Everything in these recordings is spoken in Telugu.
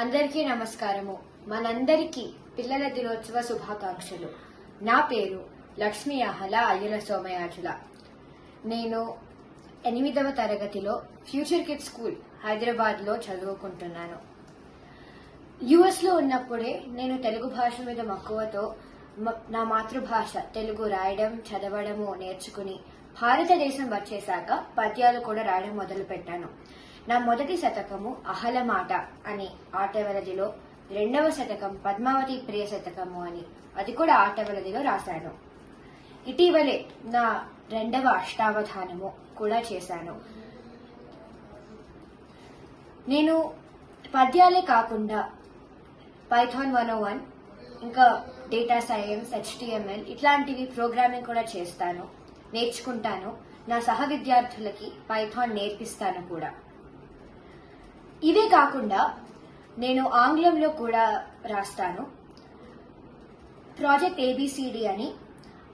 అందరికీ నమస్కారము. మనందరికీ పిల్లల దినోత్సవ శుభాకాంక్షలు. నా పేరు లక్ష్మీ ఆహల అయ్యల సోమయాజుల. నేను 8వ తరగతిలో ఫ్యూచర్ కిడ్స్ స్కూల్ హైదరాబాద్ లో చదువుకుంటున్నాను. యుఎస్ లో ఉన్నప్పుడే నేను తెలుగు భాష మీద మక్కువతో నా మాతృభాష తెలుగు రాయడం చదవడము నేర్చుకుని భారతదేశం వచ్చేశాక పద్యాలు కూడా రాయడం మొదలు పెట్టాను. నా మొదటి శతకము అహల మాట అని ఆటవలదిలో, 2వ శతకం పద్మావతి ప్రియ శతకము అని అది కూడా ఆటవలదిలో రాశాను. ఇటీవలే నా 2వ అష్టావధానము కూడా చేశాను. నేను పద్యాలే కాకుండా పైథాన్ 101 ఇంకా డేటా సైన్స్, HTML ఇట్లాంటివి ప్రోగ్రామింగ్ కూడా చేస్తాను, నేర్చుకుంటాను. నా సహ విద్యార్థులకి పైథాన్ నేర్పిస్తాను కూడా. ఇవే కాకుండా నేను ఆంగ్లంలో కూడా రాస్తాను. ప్రాజెక్ట్ ABCD అని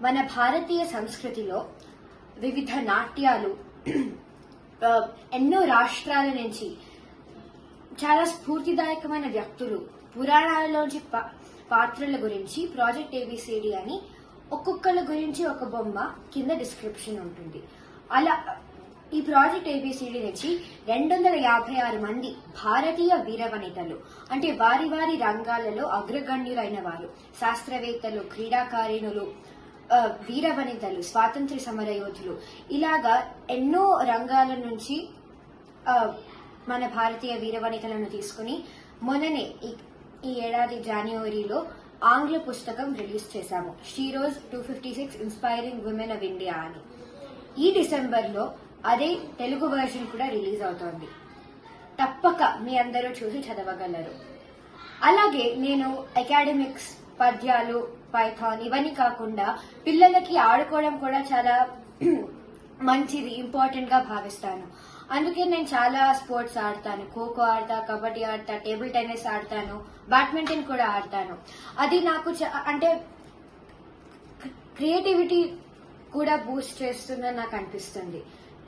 మన భారతీయ సంస్కృతిలో వివిధ నాట్యాలు ఎన్నో రాష్ట్రాల నుంచి చాలా స్ఫూర్తిదాయకమైన వ్యక్తులు, పురాణాలలోంచి పాత్రల గురించి ప్రాజెక్ట్ ABCD అని ఒక్కొక్కళ్ళ గురించి ఒక బొమ్మ కింద డిస్క్రిప్షన్ ఉంటుంది. అలా ఈ ప్రాజెక్ట్ ABCD నుంచి 256 మంది భారతీయ వీరవనితలు, అంటే వారి వారి రంగాలలో అగ్రగణ్యులైన వారు, శాస్త్రవేత్తలు, క్రీడాకారిణులు, వీరవనితలు, స్వాతంత్ర్య సమరయోధులు, ఇలాగా ఎన్నో రంగాల నుంచి మన భారతీయ వీరవనితలను తీసుకుని మొన్ననే ఈ ఏడాది జనవరిలో ఆంగ్ల పుస్తకం రిలీజ్ చేశాము, షీరోజ్ 256 ఇన్స్పైరింగ్ విమెన్ ఆఫ్ ఇండియా అని. ఈ డిసెంబర్లో అదే తెలుగు వర్షన్ కూడా రిలీజ్ అవుతోంది. తప్పక మీ అందరూ చూసి చదవగలరు. అలాగే నేను అకాడమిక్స్, పద్యాలు, పైథాన్ ఇవన్నీ కాకుండా పిల్లలకి ఆడుకోవడం కూడా చాలా మంచిది, ఇంపార్టెంట్ గా భావిస్తాను. అందుకే నేను చాలా స్పోర్ట్స్ ఆడతాను. ఖోఖో ఆడతా, కబడ్డీ ఆడతా, టేబుల్ టెన్నిస్ ఆడతాను, బ్యాడ్మింటన్ కూడా ఆడతాను. అది నాకు అంటే క్రియేటివిటీ కూడా బూస్ట్ చేస్తుందని నాకు అనిపిస్తుంది.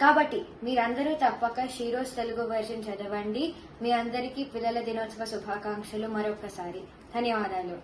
కాబట్టి మీరందరూ తప్పక షీరోజ్ తెలుగు వర్షన్ చదవండి. మీ అందరికీ పిల్లల దినోత్సవ శుభాకాంక్షలు మరొకసారి. ధన్యవాదాలు.